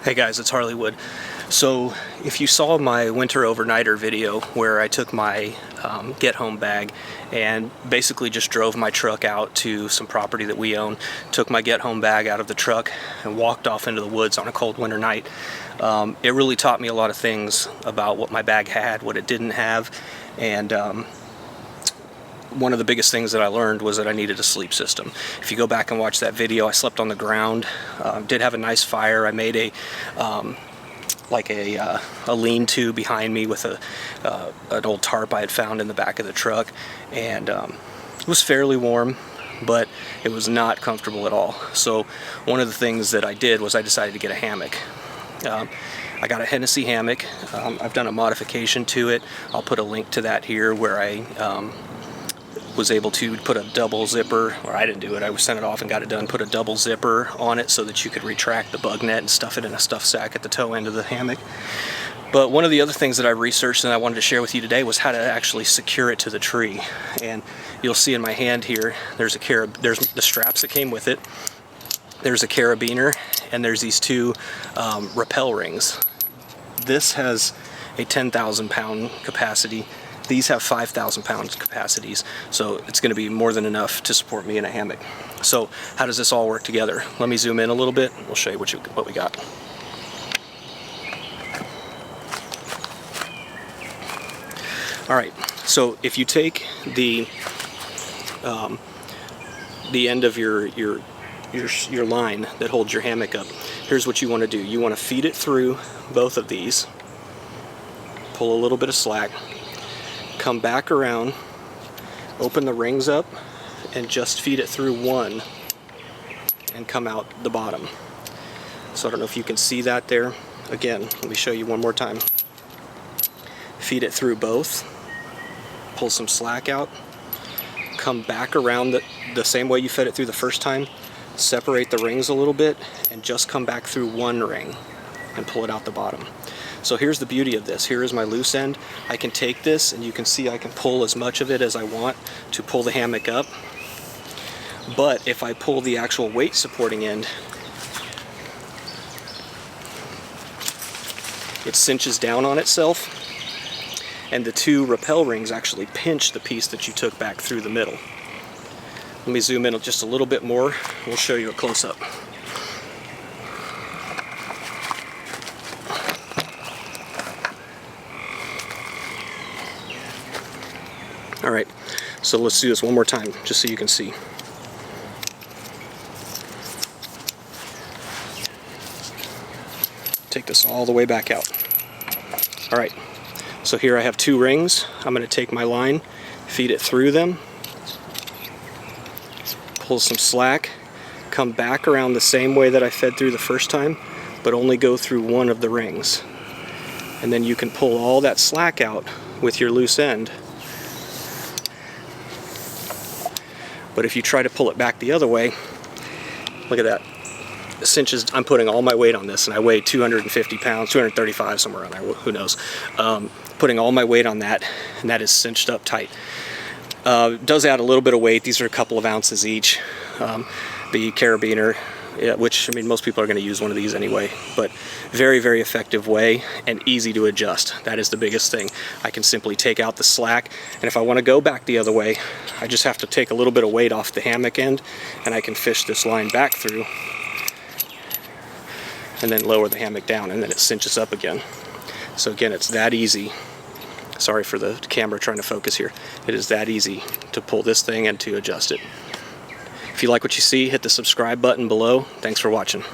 Hey guys, it's Harleywood. So if you saw my winter overnighter video where I took my get home bag and basically just drove my truck out to some property that we own, took my get home bag out of the truck and walked off into the woods on a cold winter night, it really taught me a lot of things about what my bag had, what it didn't have, and one of the biggest things that I learned was that I needed a sleep system. If you go back and watch that video, I slept on the ground, did have a nice fire. I made a lean-to behind me with an old tarp I had found in the back of the truck, and it was fairly warm, but it was not comfortable at all. So one of the things that I did was I decided to get a hammock. I got a Hennessy hammock. I've done a modification to it. I'll put a link to that here where I was able to put a double zipper, or I didn't do it, I sent it off and got it done, put a double zipper on it so that you could retract the bug net and stuff it in a stuff sack at the toe end of the hammock. But one of the other things that I researched and I wanted to share with you today was how to actually secure it to the tree. And you'll see in my hand here, there's the straps that came with it, there's a carabiner, and there's these two rappel rings. This has a 10,000 pound capacity. These have 5,000 pound capacities, so it's going to be more than enough to support me in a hammock. So how does this all work together? Let me zoom in a little bit. We'll show you what we got. All right, so if you take the end of your line that holds your hammock up, here's what you want to do. You want to feed it through both of these, pull a little bit of slack, come back around, open the rings up, and just feed it through one and come out the bottom. So I don't know if you can see that there. Again, let me show you one more time. Feed it through both, pull some slack out, come back around the same way you fed it through the first time, separate the rings a little bit, and just come back through one ring and pull it out the bottom. So here's the beauty of this. Here is my loose end. I can take this and you can see I can pull as much of it as I want to pull the hammock up. But if I pull the actual weight supporting end, it cinches down on itself, and the two rappel rings actually pinch the piece that you took back through the middle. Let me zoom in just a little bit more. We'll show you a close-up. All right, so let's do this one more time, just so you can see. Take this all the way back out. All right, so here I have two rings. I'm going to take my line, feed it through them, pull some slack, come back around the same way that I fed through the first time, but only go through one of the rings. And then you can pull all that slack out with your loose end. But if you try to pull it back the other way, look at that. It cinches. I'm putting all my weight on this, and I weigh 250 pounds, 235, somewhere around there, who knows. Putting all my weight on that, and that is cinched up tight. It does add a little bit of weight. These are a couple of ounces each. The carabiner, which, I mean, most people are going to use one of these anyway, but very, very effective way and easy to adjust. That is the biggest thing. I can simply take out the slack, and if I want to go back the other way, I just have to take a little bit of weight off the hammock end, and I can fish this line back through and then lower the hammock down, and then it cinches up again. So again, it's that easy. Sorry for the camera trying to focus here. It is that easy to pull this thing and to adjust it. If you like what you see, hit the subscribe button below. Thanks for watching.